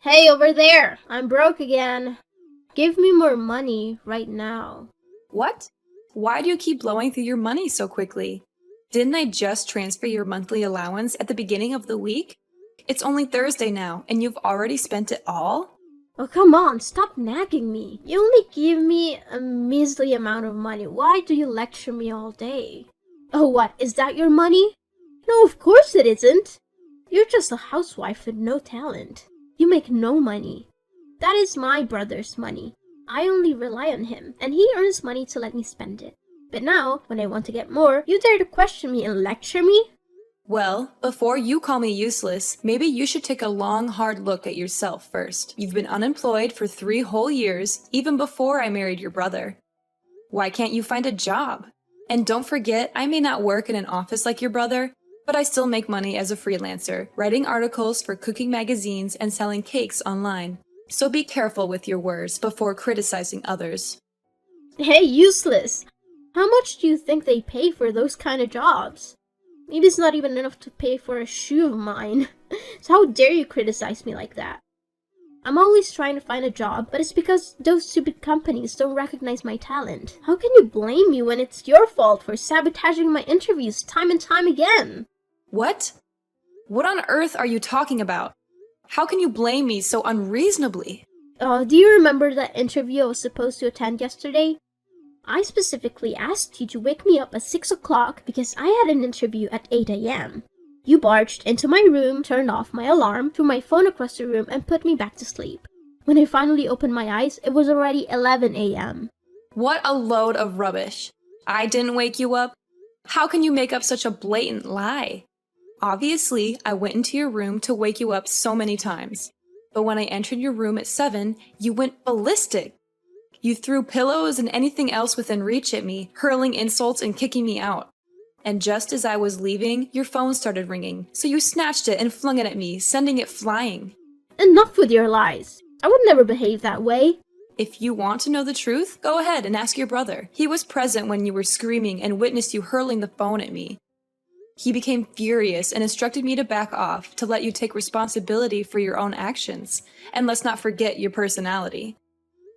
Hey, over there! I'm broke again. Give me more money right now. What? Why do you keep blowing through your money so quickly? Didn't I just transfer your monthly allowance at the beginning of the week? It's only Thursday now, and you've already spent it all? Oh, come on, stop nagging me. You only give me a measly amount of money. Why do you lecture me all day? Oh, what? Is that your money? No, of course it isn't. You're just a housewife with no talent. You make no money. That is my brother's money. I only rely on him, and he earns money to let me spend it. But now, when I want to get more, you dare to question me and lecture me? Well, before you call me useless, maybe you should take a long, hard look at yourself first. You've been unemployed for 3 whole years, even before I married your brother. Why can't you find a job? And don't forget, I may not work in an office like your brother, but I still make money as a freelancer, writing articles for cooking magazines and selling cakes online. So be careful with your words before criticizing others. Hey, useless! How much do you think they pay for those kind of jobs? Maybe it's not even enough to pay for a shoe of mine. So how dare you criticize me like that? I'm always trying to find a job, but it's because those stupid companies don't recognize my talent. How can you blame me when it's your fault for sabotaging my interviews time and time again? What? What on earth are you talking about? How can you blame me so unreasonably? Do you remember that interview I was supposed to attend yesterday? I specifically asked you to wake me up at 6 o'clock because I had an interview at 8 a.m. You barged into my room, turned off my alarm, threw my phone across the room, and put me back to sleep. When I finally opened my eyes, it was already 11 a.m. What a load of rubbish. I didn't wake you up? How can you make up such a blatant lie? Obviously, I went into your room to wake you up so many times. But when I entered your room at 7, you went ballistic. You threw pillows and anything else within reach at me, hurling insults and kicking me out. And just as I was leaving, your phone started ringing, so you snatched it and flung it at me, sending it flying. Enough with your lies. I would never behave that way. If you want to know the truth, go ahead and ask your brother. He was present when you were screaming and witnessed you hurling the phone at me. He became furious and instructed me to back off, to let you take responsibility for your own actions, and let's not forget your personality.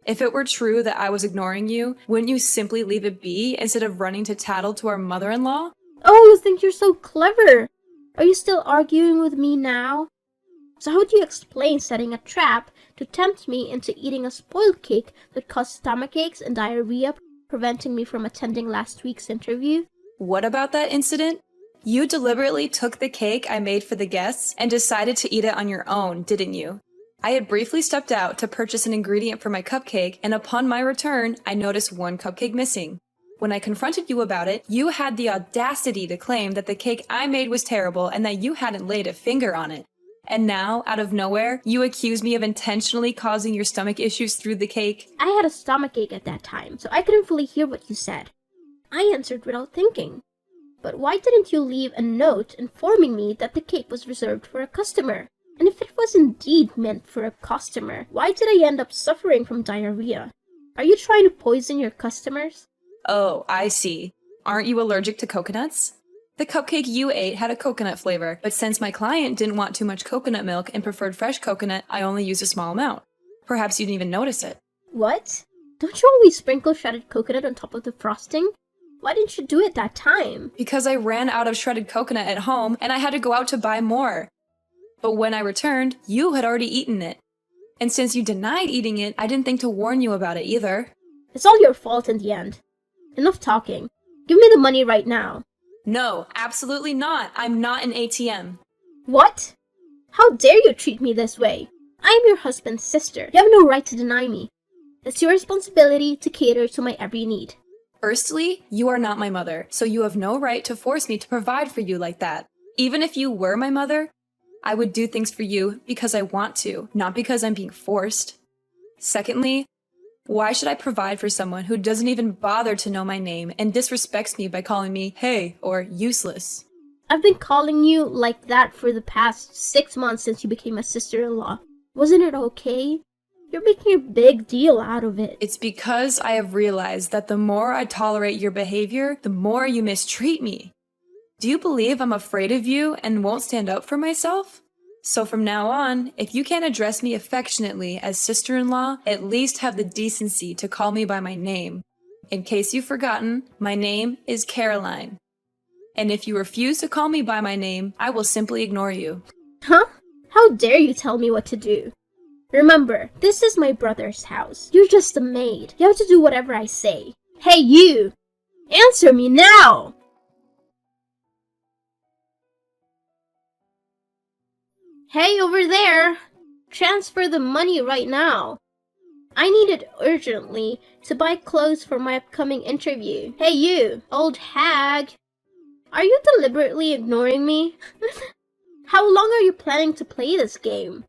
If it were true that I was ignoring you, wouldn't you simply leave it be instead of running to tattle to our mother-in-law? Oh, you think you're so clever. Are you still arguing with me now? So how do you explain setting a trap to tempt me into eating a spoiled cake that caused stomachaches and diarrhea, preventing me from attending last week's interview? What about that incident? You deliberately took the cake I made for the guests and decided to eat it on your own, didn't you? I had briefly stepped out to purchase an ingredient for my cupcake, and upon my return, I noticed one cupcake missing. When I confronted you about it, you had the audacity to claim that the cake I made was terrible and that you hadn't laid a finger on it. And now, out of nowhere, you accuse me of intentionally causing your stomach issues through the cake? I had a stomachache at that time, so I couldn't fully hear what you said. I answered without thinking. But why didn't you leave a note informing me that the cake was reserved for a customer? And if it was indeed meant for a customer, why did I end up suffering from diarrhea? Are you trying to poison your customers? Oh, I see. Aren't you allergic to coconuts? The cupcake you ate had a coconut flavor, but since my client didn't want too much coconut milk and preferred fresh coconut, I only used a small amount. Perhaps you didn't even notice it. What? Don't you always sprinkle shredded coconut on top of the frosting? Why didn't you do it that time? Because I ran out of shredded coconut at home and I had to go out to buy more. But when I returned, you had already eaten it. And since you denied eating it, I didn't think to warn you about it either. It's all your fault in the end. Enough talking. Give me the money right now. No, absolutely not. I'm not an ATM. What? How dare you treat me this way? I am your husband's sister. You have no right to deny me. It's your responsibility to cater to my every need. Firstly, you are not my mother, so you have no right to force me to provide for you like that. Even if you were my mother, I would do things for you because I want to, not because I'm being forced. Secondly, why should I provide for someone who doesn't even bother to know my name and disrespects me by calling me hey or useless? I've been calling you like that for the past 6 months since you became a sister-in-law. Wasn't it okay? You're making a big deal out of it. It's because I have realized that the more I tolerate your behavior, the more you mistreat me. Do you believe I'm afraid of you and won't stand up for myself? So from now on, if you can't address me affectionately as sister-in-law, at least have the decency to call me by my name. In case you've forgotten, my name is Caroline. And if you refuse to call me by my name, I will simply ignore you. Huh? How dare you tell me what to do? Remember, this is my brother's house. You're just a maid. You have to do whatever I say. Hey, you! Answer me now! Hey, over there! Transfer the money right now. I need it urgently to buy clothes for my upcoming interview. Hey, you, old hag! Are you deliberately ignoring me? How long are you planning to play this game?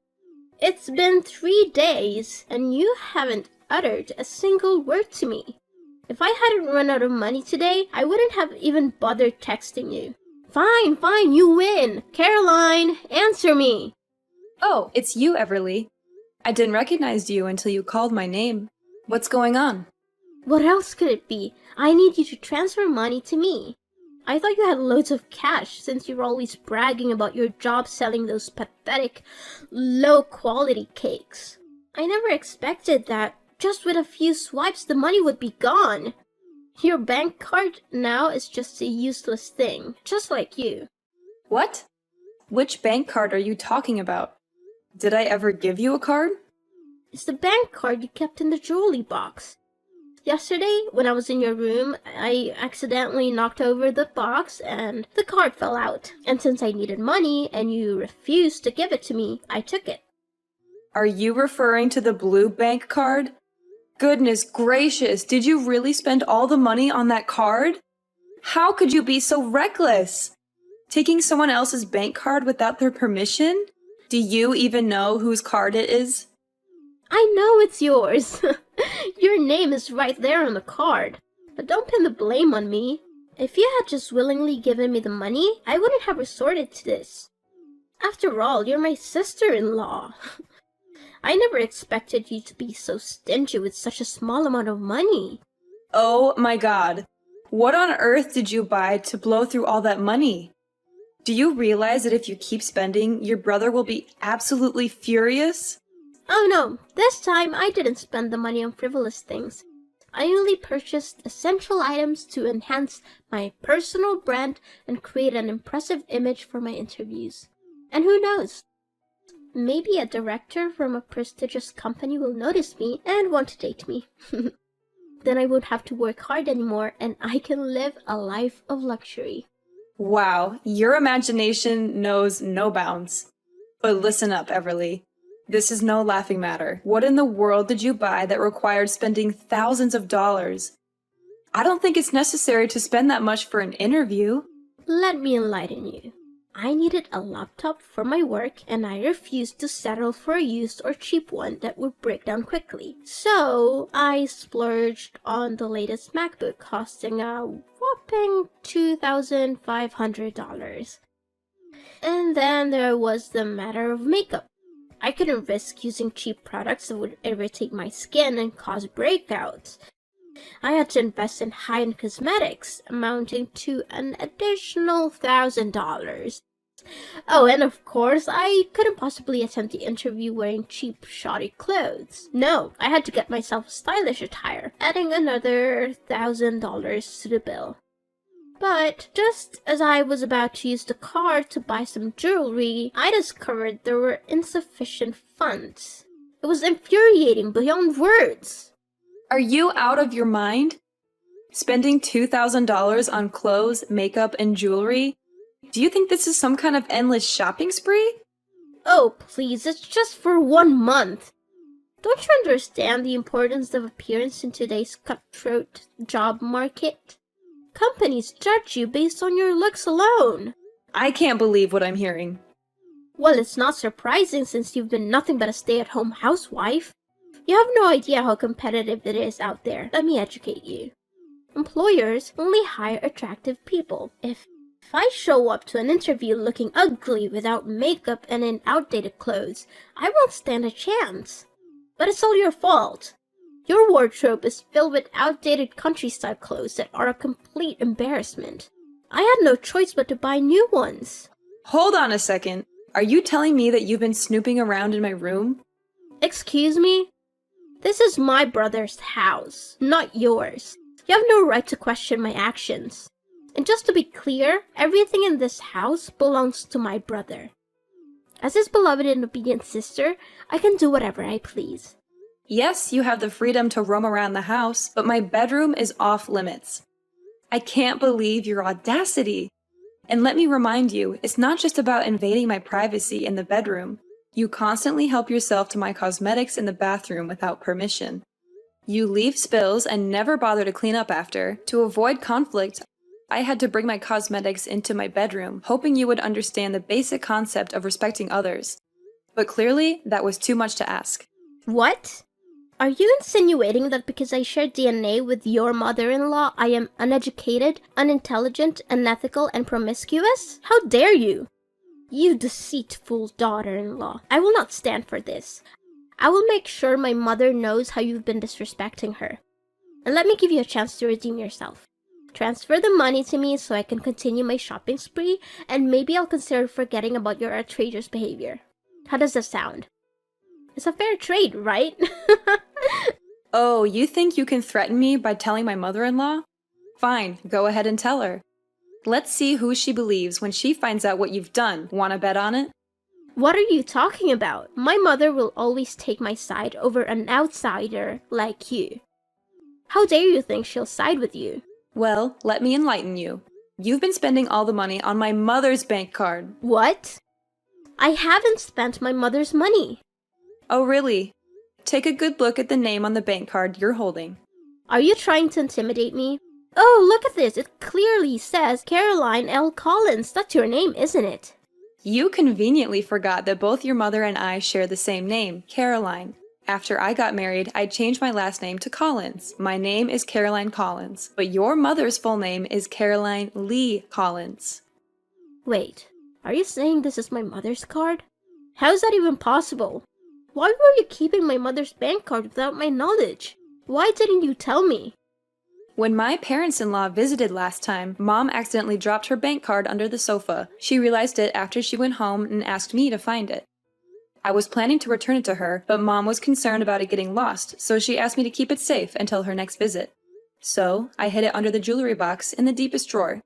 It's been 3 days, and you haven't uttered a single word to me. If I hadn't run out of money today, I wouldn't have even bothered texting you. Fine, you win. Caroline, answer me. Oh, it's you, Everly. I didn't recognize you until you called my name. What's going on? What else could it be? I need you to transfer money to me. I thought you had loads of cash since you're always bragging about your job selling those pathetic, low-quality cakes. I never expected that just with a few swipes the money would be gone. Your bank card now is just a useless thing, just like you. What? Which bank card are you talking about? Did I ever give you a card? It's the bank card you kept in the jewelry box. Yesterday, when I was in your room, I accidentally knocked over the box and the card fell out. And since I needed money and you refused to give it to me, I took it. Are you referring to the blue bank card? Goodness gracious, did you really spend all the money on that card? How could you be so reckless? Taking someone else's bank card without their permission? Do you even know whose card it is? I know it's yours. Your name is right there on the card. But don't pin the blame on me. If you had just willingly given me the money, I wouldn't have resorted to this. After all, you're my sister-in-law. I never expected you to be so stingy with such a small amount of money. Oh my god. What on earth did you buy to blow through all that money? Do you realize that if you keep spending, your brother will be absolutely furious? Oh no, this time I didn't spend the money on frivolous things. I only purchased essential items to enhance my personal brand and create an impressive image for my interviews. And who knows? Maybe a director from a prestigious company will notice me and want to date me. Then I won't have to work hard anymore and I can live a life of luxury. Wow, your imagination knows no bounds. But listen up, Everly. This is no laughing matter. What in the world did you buy that required spending thousands of dollars? I don't think it's necessary to spend that much for an interview. Let me enlighten you. I needed a laptop for my work and I refused to settle for a used or cheap one that would break down quickly. So I splurged on the latest MacBook costing a whopping $2,500. And then there was the matter of makeup. I couldn't risk using cheap products that would irritate my skin and cause breakouts. I had to invest in high-end cosmetics, amounting to an additional $1,000. Oh, and of course, I couldn't possibly attend the interview wearing cheap, shoddy clothes. No, I had to get myself stylish attire, adding another $1,000 to the bill. But just as I was about to use the card to buy some jewelry, I discovered there were insufficient funds. It was infuriating beyond words. Are you out of your mind? Spending $2,000 on clothes, makeup, and jewelry? Do you think this is some kind of endless shopping spree? Oh, please, it's just for 1 month. Don't you understand the importance of appearance in today's cutthroat job market? Companies judge you based on your looks alone. I can't believe what I'm hearing. Well, it's not surprising since you've been nothing but a stay-at-home housewife. You have no idea how competitive it is out there. Let me educate you. Employers only hire attractive people. If I show up to an interview looking ugly without makeup and in outdated clothes, I won't stand a chance. But it's all your fault. Your wardrobe is filled with outdated countryside clothes that are a complete embarrassment. I had no choice but to buy new ones. Hold on a second. Are you telling me that you've been snooping around in my room? Excuse me? This is my brother's house, not yours. You have no right to question my actions. And just to be clear, everything in this house belongs to my brother. As his beloved and obedient sister, I can do whatever I please. Yes, you have the freedom to roam around the house, but my bedroom is off limits. I can't believe your audacity. And let me remind you, it's not just about invading my privacy in the bedroom. You constantly help yourself to my cosmetics in the bathroom without permission. You leave spills and never bother to clean up after. To avoid conflict, I had to bring my cosmetics into my bedroom, hoping you would understand the basic concept of respecting others. But clearly, that was too much to ask. What? Are you insinuating that because I share DNA with your mother-in-law, I am uneducated, unintelligent, unethical, and promiscuous? How dare you? You deceitful daughter-in-law. I will not stand for this. I will make sure my mother knows how you've been disrespecting her. And let me give you a chance to redeem yourself. Transfer the money to me so I can continue my shopping spree, and maybe I'll consider forgetting about your outrageous behavior. How does that sound? It's a fair trade, right? Oh, you think you can threaten me by telling my mother-in-law? Fine, go ahead and tell her. Let's see who she believes when she finds out what you've done. Wanna bet on it? What are you talking about? My mother will always take my side over an outsider like you. How dare you think she'll side with you? Well, let me enlighten you. You've been spending all the money on my mother's bank card. What? I haven't spent my mother's money. Oh, really? Take a good look at the name on the bank card you're holding. Are you trying to intimidate me? Oh, look at this. It clearly says Caroline L. Collins. That's your name, isn't it? You conveniently forgot that both your mother and I share the same name, Caroline. After I got married, I changed my last name to Collins. My name is Caroline Collins, but your mother's full name is Caroline Lee Collins. Wait, are you saying this is my mother's card? How is that even possible? Why were you keeping my mother's bank card without my knowledge? Why didn't you tell me? When my parents-in-law visited last time, Mom accidentally dropped her bank card under the sofa. She realized it after she went home and asked me to find it. I was planning to return it to her, but Mom was concerned about it getting lost, so she asked me to keep it safe until her next visit. So, I hid it under the jewelry box in the deepest drawer.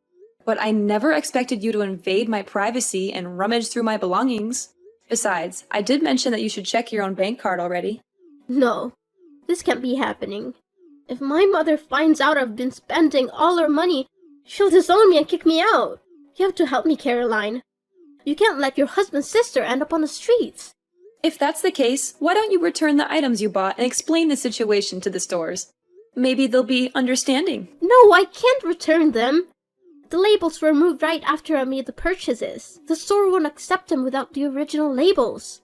But I never expected you to invade my privacy and rummage through my belongings. Besides, I did mention that you should check your own bank card already. No, this can't be happening. If my mother finds out I've been spending all her money, she'll disown me and kick me out. You have to help me, Caroline. You can't let your husband's sister end up on the streets. If that's the case, why don't you return the items you bought and explain the situation to the stores? Maybe they'll be understanding. No, I can't return them. The labels were removed right after I made the purchases. The store won't accept them without the original labels.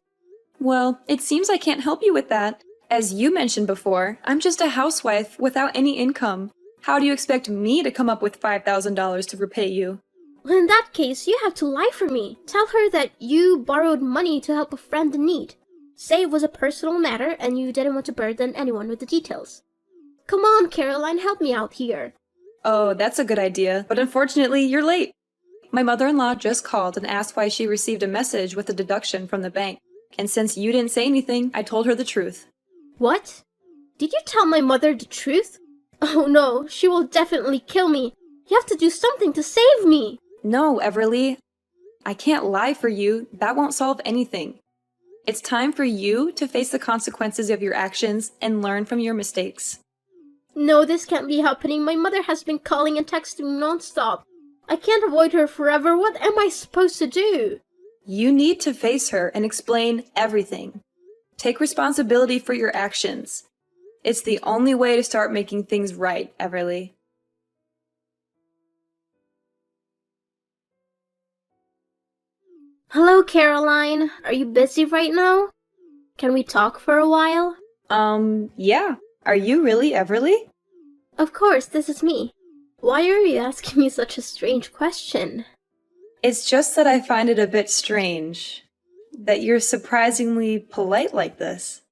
Well, it seems I can't help you with that. As you mentioned before, I'm just a housewife without any income. How do you expect me to come up with $5,000 to repay you? Well, in that case, you have to lie for me. Tell her that you borrowed money to help a friend in need. Say it was a personal matter and you didn't want to burden anyone with the details. Come on, Caroline, help me out here. Oh, that's a good idea, but unfortunately, you're late. My mother-in-law just called and asked why she received a message with a deduction from the bank. And since you didn't say anything, I told her the truth. What? Did you tell my mother the truth? Oh no, she will definitely kill me. You have to do something to save me. No, Everly. I can't lie for you. That won't solve anything. It's time for you to face the consequences of your actions and learn from your mistakes. No, this can't be happening. My mother has been calling and texting non-stop. I can't avoid her forever. What am I supposed to do? You need to face her and explain everything. Take responsibility for your actions. It's the only way to start making things right, Everly. Hello, Caroline. Are you busy right now? Can we talk for a while? Yeah. Are you really Everly? Of course, this is me. Why are you asking me such a strange question? It's just that I find it a bit strange that you're surprisingly polite like this.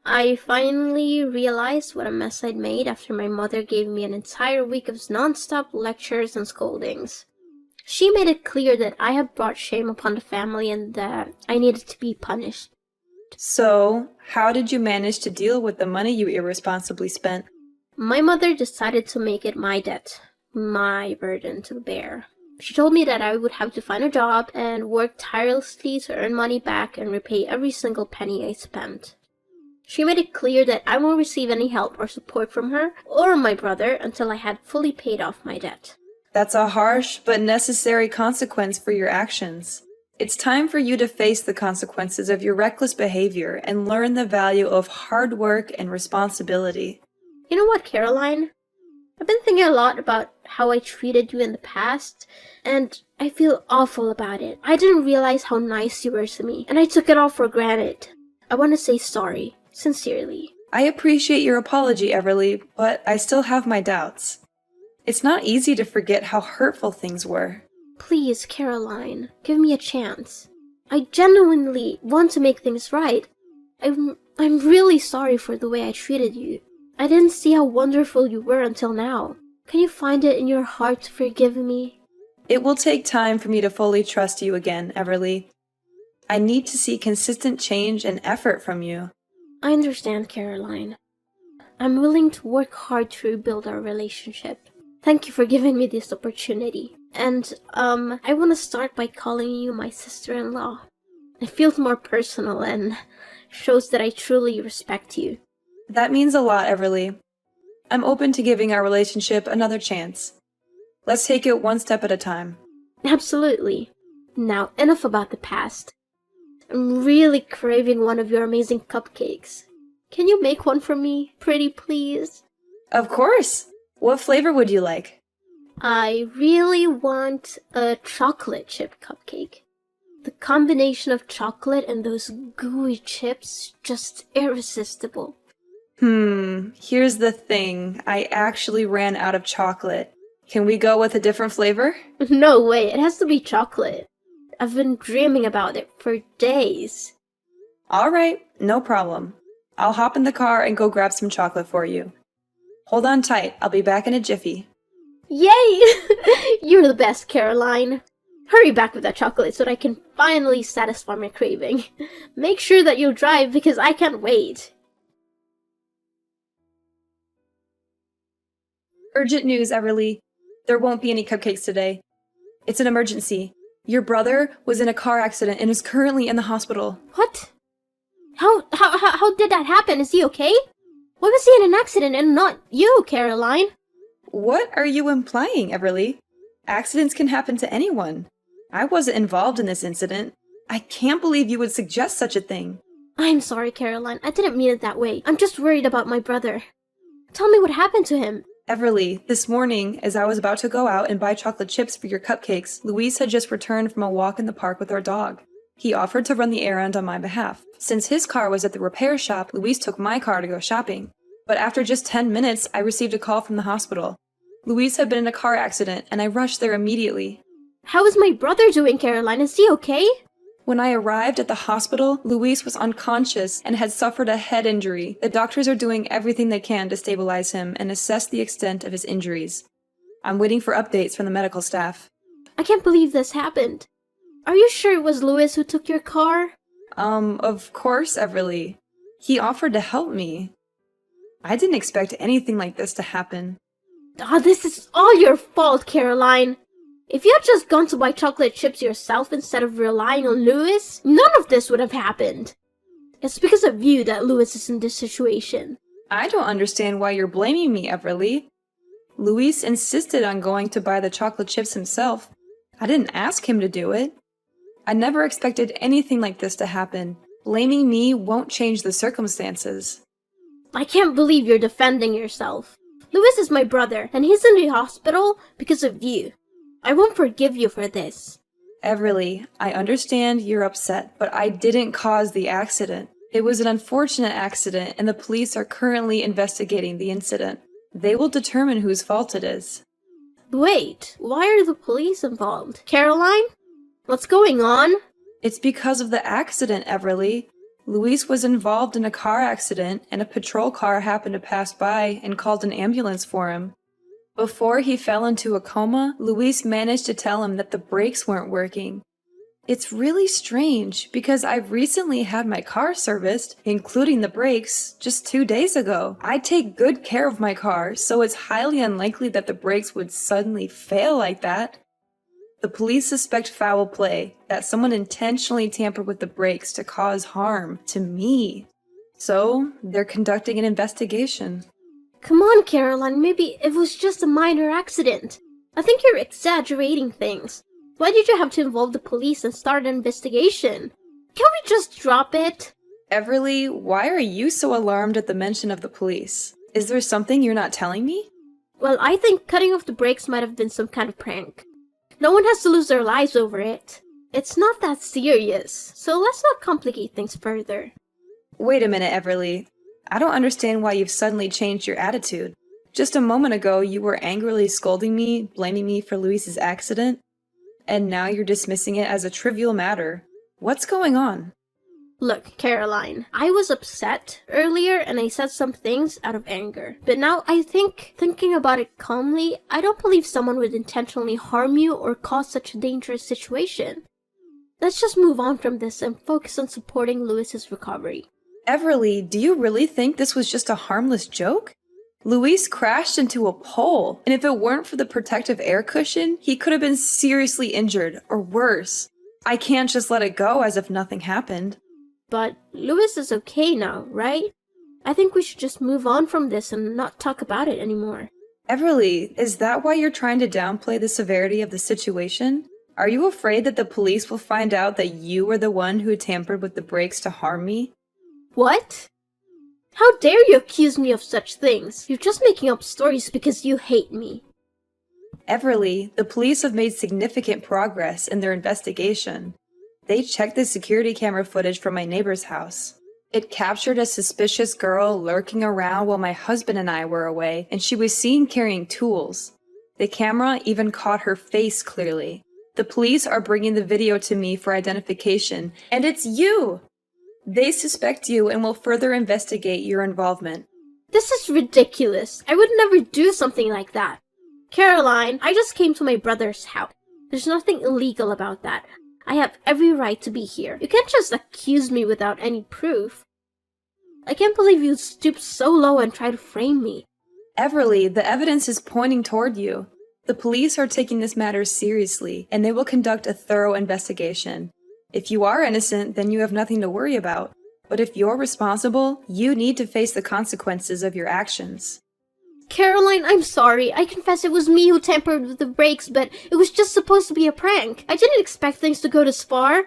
I finally realized what a mess I'd made after my mother gave me an entire week of non-stop lectures and scoldings. She made it clear that I had brought shame upon the family and that I needed to be punished. So, how did you manage to deal with the money you irresponsibly spent? My mother decided to make it my debt, my burden to bear. She told me that I would have to find a job and work tirelessly to earn money back and repay every single penny I spent. She made it clear that I won't receive any help or support from her or my brother until I had fully paid off my debt. That's a harsh but necessary consequence for your actions. It's time for you to face the consequences of your reckless behavior and learn the value of hard work and responsibility. You know what, Caroline? I've been thinking a lot about how I treated you in the past, and I feel awful about it. I didn't realize how nice you were to me, and I took it all for granted. I want to say sorry, sincerely. I appreciate your apology, Everly, but I still have my doubts. It's not easy to forget how hurtful things were. Please, Caroline, give me a chance. I genuinely want to make things right. I'm really sorry for the way I treated you. I didn't see how wonderful you were until now. Can you find it in your heart to forgive me? It will take time for me to fully trust you again, Everly. I need to see consistent change and effort from you. I understand, Caroline. I'm willing to work hard to rebuild our relationship. Thank you for giving me this opportunity. And, I want to start by calling you my sister-in-law. It feels more personal and shows that I truly respect you. That means a lot, Everly. I'm open to giving our relationship another chance. Let's take it one step at a time. Absolutely. Now, enough about the past. I'm really craving one of your amazing cupcakes. Can you make one for me, pretty please? Of course! What flavor would you like? I really want a chocolate chip cupcake. The combination of chocolate and those gooey chips, just irresistible. Here's the thing. I actually ran out of chocolate. Can we go with a different flavor? No way, it has to be chocolate. I've been dreaming about it for days. Alright, no problem. I'll hop in the car and go grab some chocolate for you. Hold on tight, I'll be back in a jiffy. Yay! You're the best, Caroline. Hurry back with that chocolate so that I can finally satisfy my craving. Make sure that you'll drive because I can't wait. Urgent news, Everly. There won't be any cupcakes today. It's an emergency. Your brother was in a car accident and is currently in the hospital. What? How did that happen? Is he okay? Why was he in an accident and not you, Caroline? What are you implying, Everly? Accidents can happen to anyone. I wasn't involved in this incident. I can't believe you would suggest such a thing. I'm sorry, Caroline. I didn't mean it that way. I'm just worried about my brother. Tell me what happened to him. Everly, this morning, as I was about to go out and buy chocolate chips for your cupcakes, Luis had just returned from a walk in the park with our dog. He offered to run the errand on my behalf. Since his car was at the repair shop, Luis took my car to go shopping. But after just 10 minutes, I received a call from the hospital. Luis had been in a car accident, and I rushed there immediately. How is my brother doing, Caroline? Is he okay? When I arrived at the hospital, Luis was unconscious and had suffered a head injury. The doctors are doing everything they can to stabilize him and assess the extent of his injuries. I'm waiting for updates from the medical staff. I can't believe this happened. Are you sure it was Luis who took your car? Of course, Everly. He offered to help me. I didn't expect anything like this to happen. This is all your fault, Caroline. If you had just gone to buy chocolate chips yourself instead of relying on Luis, none of this would have happened. It's because of you that Luis is in this situation. I don't understand why you're blaming me, Everly. Luis insisted on going to buy the chocolate chips himself. I didn't ask him to do it. I never expected anything like this to happen. Blaming me won't change the circumstances. I can't believe you're defending yourself. Luis is my brother, and he's in the hospital because of you. I won't forgive you for this. Everly, I understand you're upset, but I didn't cause the accident. It was an unfortunate accident, and the police are currently investigating the incident. They will determine whose fault it is. Wait, why are the police involved? Caroline? What's going on? It's because of the accident, Everly. Luis was involved in a car accident, and a patrol car happened to pass by and called an ambulance for him. Before he fell into a coma, Luis managed to tell him that the brakes weren't working. It's really strange because I've recently had my car serviced, including the brakes, just 2 days ago. I take good care of my car, so it's highly unlikely that the brakes would suddenly fail like that. The police suspect foul play, that someone intentionally tampered with the brakes to cause harm to me. So, they're conducting an investigation. Come on, Caroline, maybe it was just a minor accident. I think you're exaggerating things. Why did you have to involve the police and start an investigation? Can't we just drop it? Everly, why are you so alarmed at the mention of the police? Is there something you're not telling me? Well, I think cutting off the brakes might have been some kind of prank. No one has to lose their lives over it. It's not that serious, so let's not complicate things further. Wait a minute, Everly. I don't understand why you've suddenly changed your attitude. Just a moment ago, you were angrily scolding me, blaming me for Luis's accident. And now you're dismissing it as a trivial matter. What's going on? Look, Caroline, I was upset earlier and I said some things out of anger. But now I think, thinking about it calmly, I don't believe someone would intentionally harm you or cause such a dangerous situation. Let's just move on from this and focus on supporting Luis's recovery. Everly, do you really think this was just a harmless joke? Luis crashed into a pole, and if it weren't for the protective air cushion, he could have been seriously injured, or worse. I can't just let it go as if nothing happened. But Luis is okay now, right? I think we should just move on from this and not talk about it anymore. Everly, is that why you're trying to downplay the severity of the situation? Are you afraid that the police will find out that you were the one who tampered with the brakes to harm me? What? How dare you accuse me of such things? You're just making up stories because you hate me. Everly, the police have made significant progress in their investigation. They checked the security camera footage from my neighbor's house. It captured a suspicious girl lurking around while my husband and I were away, and she was seen carrying tools. The camera even caught her face clearly. The police are bringing the video to me for identification, and it's you! They suspect you and will further investigate your involvement. This is ridiculous. I would never do something like that. Caroline, I just came to my brother's house. There's nothing illegal about that. I have every right to be here. You can't just accuse me without any proof. I can't believe you stooped so low and tried to frame me. Everly, the evidence is pointing toward you. The police are taking this matter seriously, and they will conduct a thorough investigation. If you are innocent, then you have nothing to worry about. But if you're responsible, you need to face the consequences of your actions. Caroline, I'm sorry. I confess it was me who tampered with the brakes, but it was just supposed to be a prank. I didn't expect things to go this far.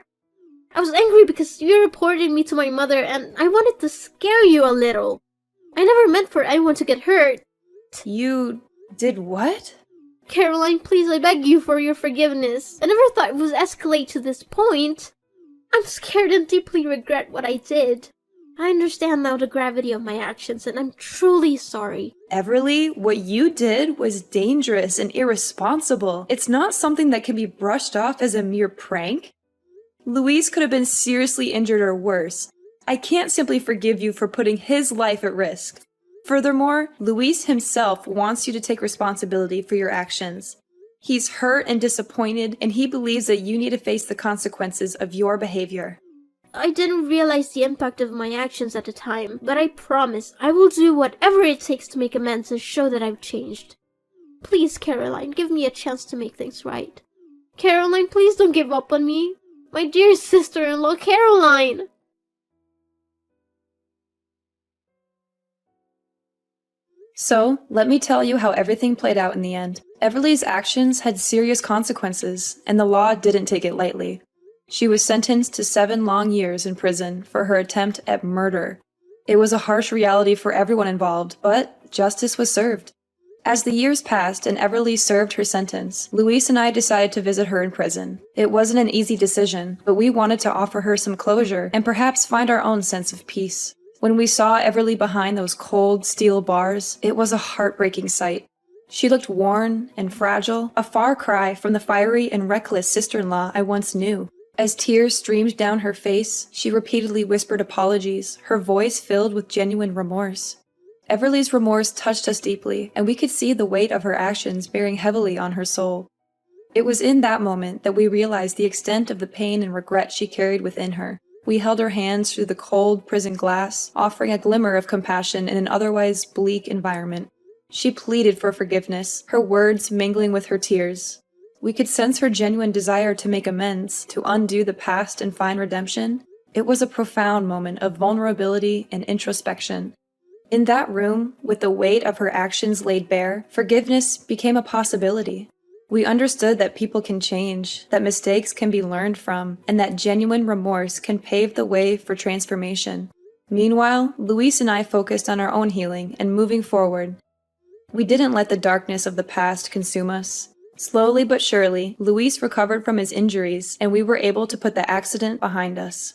I was angry because you reported me to my mother, and I wanted to scare you a little. I never meant for anyone to get hurt. You did what? Caroline, please, I beg you for your forgiveness. I never thought it would escalate to this point. I'm scared and deeply regret what I did. I understand now the gravity of my actions, and I'm truly sorry. Everly, what you did was dangerous and irresponsible. It's not something that can be brushed off as a mere prank. Luis could have been seriously injured or worse. I can't simply forgive you for putting his life at risk. Furthermore, Luis himself wants you to take responsibility for your actions. He's hurt and disappointed, and he believes that you need to face the consequences of your behavior. I didn't realize the impact of my actions at the time, but I promise I will do whatever it takes to make amends and show that I've changed. Please, Caroline, give me a chance to make things right. Caroline, please don't give up on me. My dear sister-in-law, Caroline! So, let me tell you how everything played out in the end. Everly's actions had serious consequences, and the law didn't take it lightly. She was sentenced to 7 long years in prison for her attempt at murder. It was a harsh reality for everyone involved, but justice was served. As the years passed and Everly served her sentence, Luis and I decided to visit her in prison. It wasn't an easy decision, but we wanted to offer her some closure and perhaps find our own sense of peace. When we saw Everly behind those cold steel bars, it was a heartbreaking sight. She looked worn and fragile, a far cry from the fiery and reckless sister-in-law I once knew. As tears streamed down her face, she repeatedly whispered apologies, her voice filled with genuine remorse. Everly's remorse touched us deeply, and we could see the weight of her actions bearing heavily on her soul. It was in that moment that we realized the extent of the pain and regret she carried within her. We held her hands through the cold prison glass, offering a glimmer of compassion in an otherwise bleak environment. She pleaded for forgiveness, her words mingling with her tears. We could sense her genuine desire to make amends, to undo the past and find redemption. It was a profound moment of vulnerability and introspection. In that room, with the weight of her actions laid bare, forgiveness became a possibility. We understood that people can change, that mistakes can be learned from, and that genuine remorse can pave the way for transformation. Meanwhile, Luis and I focused on our own healing and moving forward. We didn't let the darkness of the past consume us. Slowly but surely, Luis recovered from his injuries, and we were able to put the accident behind us.